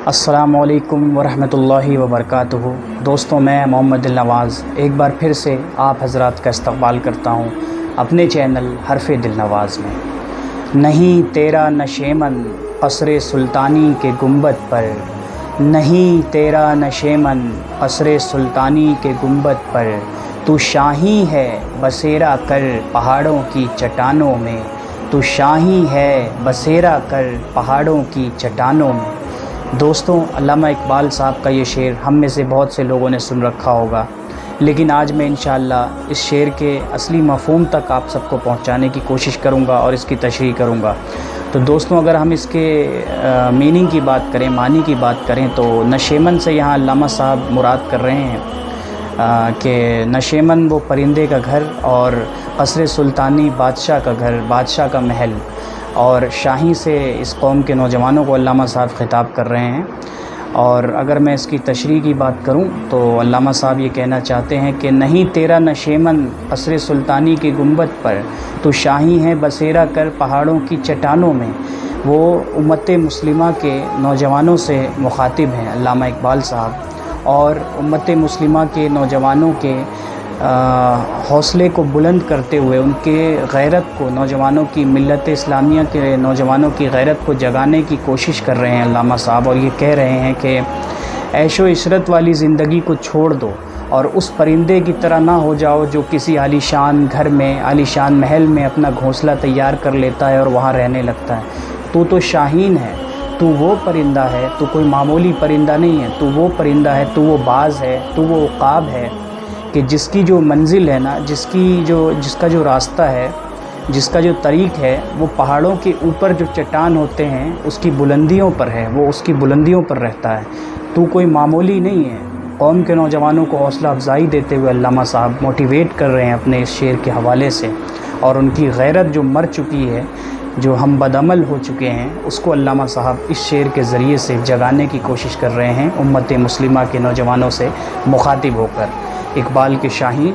السلام علیکم ورحمۃ اللہ وبرکاتہ۔ دوستوں، میں محمد دل نواز ایک بار پھر سے آپ حضرات کا استقبال کرتا ہوں اپنے چینل حرف دل نواز میں۔ نہیں تیرا نشیمن قصر سلطانی کے گنبد پر، نہیں تیرا نشیمن قصر سلطانی کے گنبد پر، تو شاہی ہے بسیرا کر پہاڑوں کی چٹانوں میں، تو شاہی ہے بسیرا کر پہاڑوں کی چٹانوں میں۔ دوستوں، علامہ اقبال صاحب کا یہ شعر ہم میں سے بہت سے لوگوں نے سن رکھا ہوگا، لیکن آج میں انشاءاللہ اس شعر کے اصلی مفہوم تک آپ سب کو پہنچانے کی کوشش کروں گا اور اس کی تشریح کروں گا۔ تو دوستوں، اگر ہم اس کے میننگ کی بات کریں، معنی کی بات کریں، تو نشیمن سے یہاں علامہ صاحب مراد کر رہے ہیں کہ نشیمن وہ پرندے کا گھر، اور قصر سلطانی بادشاہ کا گھر، بادشاہ کا محل، اور شاہی سے اس قوم کے نوجوانوں کو علامہ صاحب خطاب کر رہے ہیں۔ اور اگر میں اس کی تشریح کی بات کروں تو علامہ صاحب یہ کہنا چاہتے ہیں کہ نہیں تیرا نشیمن قصر سلطانی کے گنبد پر، تو شاہی ہے بسیرا کر پہاڑوں کی چٹانوں میں۔ وہ امت مسلمہ کے نوجوانوں سے مخاطب ہیں علامہ اقبال صاحب، اور امت مسلمہ کے نوجوانوں کے حوصلے کو بلند کرتے ہوئے، ان کے غیرت کو، نوجوانوں کی، ملت اسلامیہ کے نوجوانوں کی غیرت کو جگانے کی کوشش کر رہے ہیں علامہ صاحب، اور یہ کہہ رہے ہیں کہ عیش و عشرت والی زندگی کو چھوڑ دو اور اس پرندے کی طرح نہ ہو جاؤ جو کسی عالی شان گھر میں، عالی شان محل میں اپنا گھونسلہ تیار کر لیتا ہے اور وہاں رہنے لگتا ہے۔ تو شاہین ہے، تو وہ پرندہ ہے، تو کوئی معمولی پرندہ نہیں ہے، تو وہ پرندہ ہے، تو وہ باز ہے، تو وہ عقاب ہے کہ جس کی جو منزل ہے نا، جس کا جو راستہ ہے، جس کا جو طریق ہے، وہ پہاڑوں کے اوپر جو چٹان ہوتے ہیں اس کی بلندیوں پر ہے، وہ اس کی بلندیوں پر رہتا ہے۔ تو کوئی معمولی نہیں ہے۔ قوم کے نوجوانوں کو حوصلہ افزائی دیتے ہوئے علامہ صاحب موٹیویٹ کر رہے ہیں اپنے اس شعر کے حوالے سے، اور ان کی غیرت جو مر چکی ہے، جو ہم بدعمل ہو چکے ہیں، اس کو علامہ صاحب اس شعر کے ذریعے سے جگانے کی کوشش کر رہے ہیں امت مسلمہ کے نوجوانوں سے مخاطب ہو کر۔ اقبال کے شاہین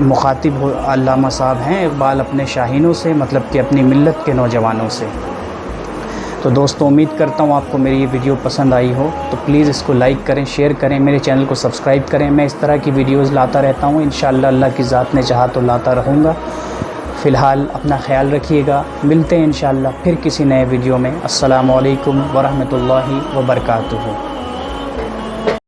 مخاطب علامہ صاحب ہیں، اقبال اپنے شاہینوں سے، مطلب کہ اپنی ملت کے نوجوانوں سے۔ تو دوستوں، امید کرتا ہوں آپ کو میری یہ ویڈیو پسند آئی ہو، تو پلیز اس کو لائک کریں، شیئر کریں، میرے چینل کو سبسکرائب کریں۔ میں اس طرح کی ویڈیوز لاتا رہتا ہوں، انشاءاللہ اللہ کی ذات نے چاہا تو لاتا رہوں گا۔ فی الحال اپنا خیال رکھیے گا، ملتے ہیں انشاءاللہ پھر کسی نئے ویڈیو میں۔ السلام علیکم ورحمۃ اللہ وبرکاتہ۔